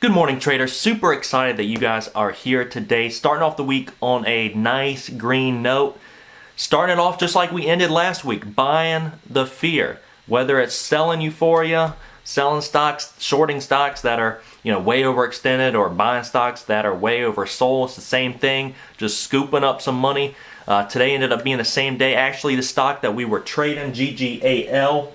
Good morning, traders. Super excited that you guys are here today. Starting off the week on a nice green note. Starting it off just like we ended last week, buying the fear. Whether it's selling euphoria, selling stocks, shorting stocks that are way overextended, or buying stocks that are way oversold. It's the same thing, just scooping up some money. Today ended up being the same day. Actually, the stock that we were trading, GGAL,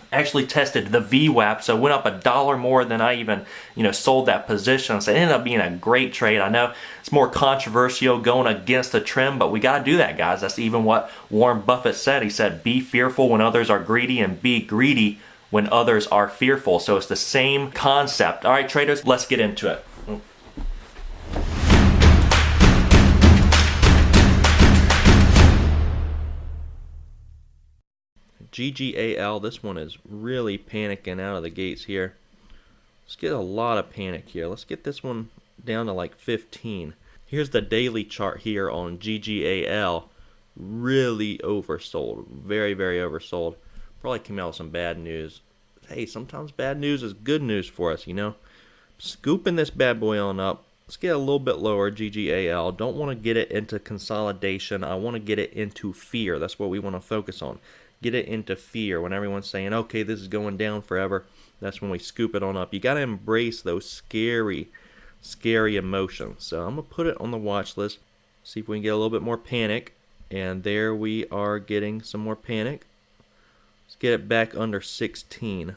actually tested the VWAP, so it went up $1 more than I even sold that position. So it ended up being a great trade. I know it's more controversial going against the trend, but we got to do that, guys. That's even what Warren Buffett said. He said, be fearful when others are greedy, and be greedy when others are fearful. So it's the same concept. All right, traders, let's get into it. GGAL, this one is really panicking out of the gates here. Let's get a lot of panic here. Let's get this one down to like 15. Here's the daily chart here on GGAL. Really oversold. Very, very oversold. Probably came out with some bad news. Hey, sometimes bad news is good news for us, Scooping this bad boy on up. Let's get a little bit lower, GGAL. Don't want to get it into consolidation. I want to get it into fear. That's what we want to focus on. Get it into fear. When everyone's saying, okay, this is going down forever, that's when we scoop it on up. You got to embrace those scary, scary emotions. So I'm going to put it on the watch list. See if we can get a little bit more panic. And there we are getting some more panic. Let's get it back under 16.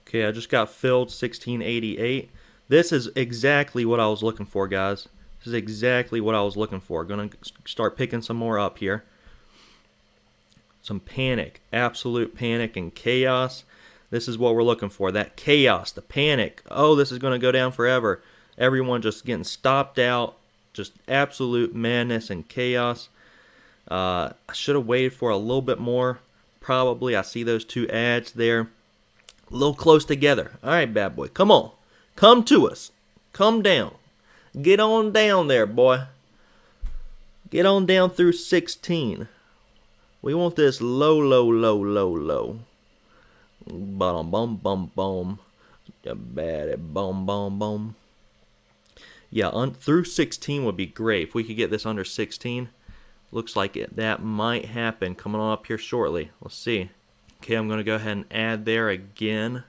Okay, I just got filled 1688. This is exactly what I was looking for, guys. This is exactly what I was looking for. Going to start picking some more up here. Some panic, absolute panic and chaos. This is what we're looking for, that chaos, the panic. Oh, this is going to go down forever. Everyone just getting stopped out, just absolute madness and chaos. I should have waited for a little bit more. Probably, I see those two ads there. A little close together. All right, bad boy, come on. Come to us. Come down. Get on down there, boy. Get on down through 16. We want this low, low, low, low, low. Bum, bum, bum, bum. Bad, bum, bum, bum. Yeah, through 16 would be great. If we could get this under 16, looks like that might happen. Coming on up here shortly. Let's see. Okay, I'm going to go ahead and add there again.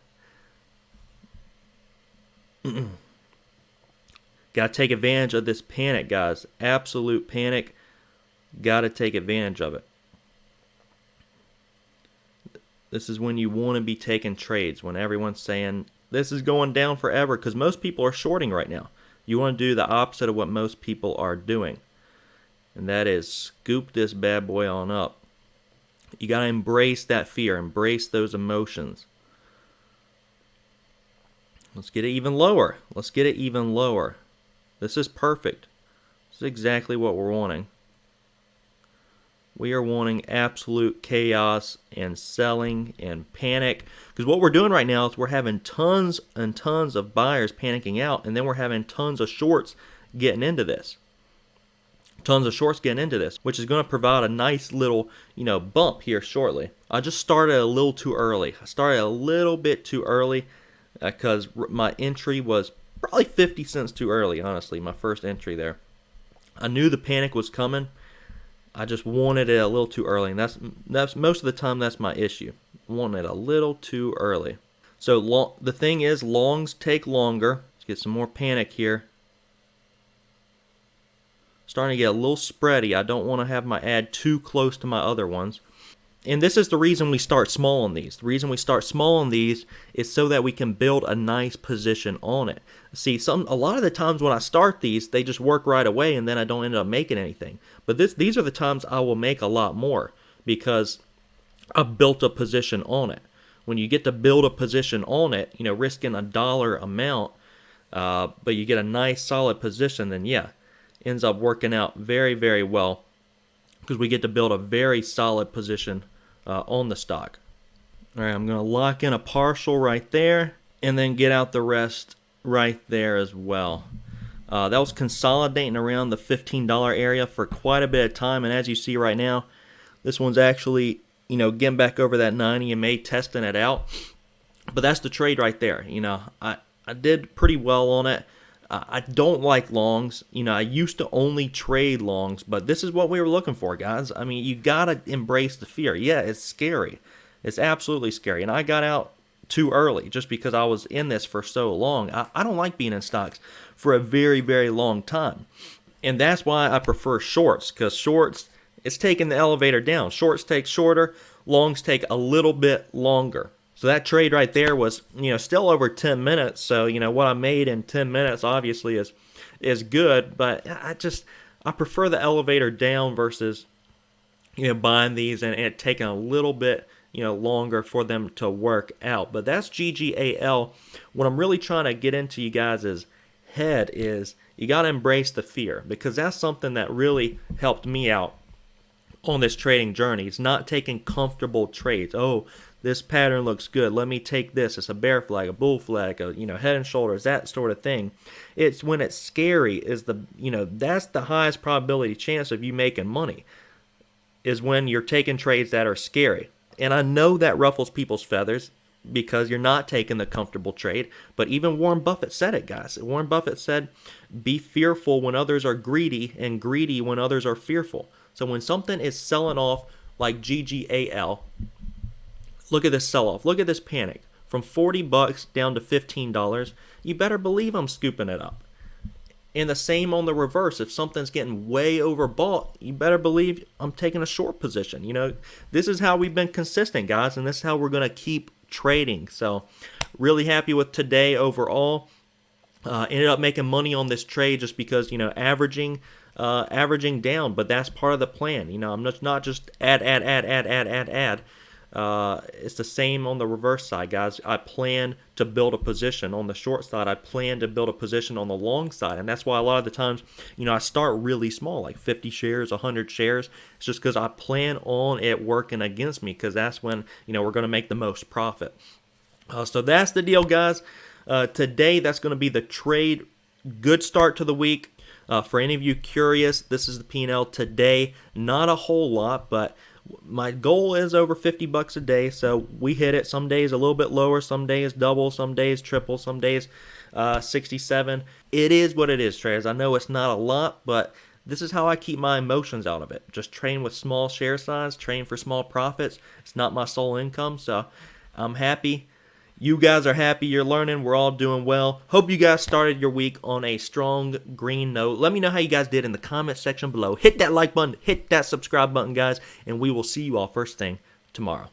Got to take advantage of this panic, guys. Absolute panic. Got to take advantage of it. This is when you want to be taking trades, when everyone's saying this is going down forever, because most people are shorting right now. You want to do the opposite of what most people are doing, and that is scoop this bad boy on up. You got to embrace that fear, embrace those emotions. Let's get it even lower. Let's get it even lower. This is perfect. This is exactly what we're wanting. We are wanting absolute chaos and selling and panic. Because what we're doing right now is we're having tons and tons of buyers panicking out, and then we're having tons of shorts getting into this. Tons of shorts getting into this, which is going to provide a nice little, bump here shortly. I just started a little too early. I started a little bit too early because my entry was probably 50 cents too early, honestly, my first entry there. I knew the panic was coming. I just wanted it a little too early, and that's most of the time that's my issue. Wanting it a little too early. So the thing is, longs take longer. Let's get some more panic here. Starting to get a little spready. I don't want to have my ad too close to my other ones. And this is the reason we start small on these. The reason we start small on these is so that we can build a nice position on it. See, a lot of the times when I start these, they just work right away, and then I don't end up making anything. But these are the times I will make a lot more because I've built a position on it. When you get to build a position on it, risking $1 amount, but you get a nice solid position, then yeah, ends up working out very, very well because we get to build a very solid position on the stock. All right, I'm going to lock in a partial right there and then get out the rest right there as well. That was consolidating around the $15 area for quite a bit of time, and as you see right now, this one's actually, getting back over that 90 EMA, testing it out. But that's the trade right there. I did pretty well on it. I don't like longs. You know, I used to only trade longs, but this is what we were looking for, guys. I mean, you gotta embrace the fear. Yeah, it's scary. It's absolutely scary. And I got out too early just because I was in this for so long. I don't like being in stocks for a very, very long time. And that's why I prefer shorts, because shorts, it's taking the elevator down. Shorts take shorter, longs take a little bit longer. So that trade right there was, still over 10 minutes. So, what I made in 10 minutes obviously is good, but I prefer the elevator down versus, buying these and it taking a little bit, longer for them to work out. But that's GGAL. What I'm really trying to get into you guys' head is you got to embrace the fear, because that's something that really helped me out on this trading journey. It's not taking comfortable trades. Oh, this pattern looks good, let me take this. It's a bear flag, a bull flag, head and shoulders, that sort of thing. It's when it's scary is that's the highest probability chance of you making money, is when you're taking trades that are scary. And I know that ruffles people's feathers because you're not taking the comfortable trade, but even Warren Buffett said it, guys. Warren Buffett said, be fearful when others are greedy and greedy when others are fearful. So when something is selling off like GGAL, look at this sell-off. Look at this panic. From $40 down to $15. You better believe I'm scooping it up. And the same on the reverse. If something's getting way overbought, you better believe I'm taking a short position. This is how we've been consistent, guys, and this is how we're going to keep trading. So really happy with today overall. Ended up making money on this trade just because, averaging down, but that's part of the plan. I'm not just add. It's the same on the reverse side, guys. I plan to build a position on the short side. I plan to build a position on the long side, and that's why a lot of the times, I start really small, like 50 shares, 100 shares. It's just because I plan on it working against me, because that's when, we're going to make the most profit. So that's the deal, guys. Today, that's going to be the trade. Good start to the week. For any of you curious, this is the P&L today. Not a whole lot, but my goal is over $50 a day, so we hit it. Some days a little bit lower, some days double, some days triple, some days 67. It is what it is, traders. I know it's not a lot, but this is how I keep my emotions out of it. Just train with small share size, train for small profits. It's not my sole income, so I'm happy. You guys are happy, you're learning, we're all doing well. Hope you guys started your week on a strong green note. Let me know how you guys did in the comment section below. Hit that like button, hit that subscribe button, guys, and we will see you all first thing tomorrow.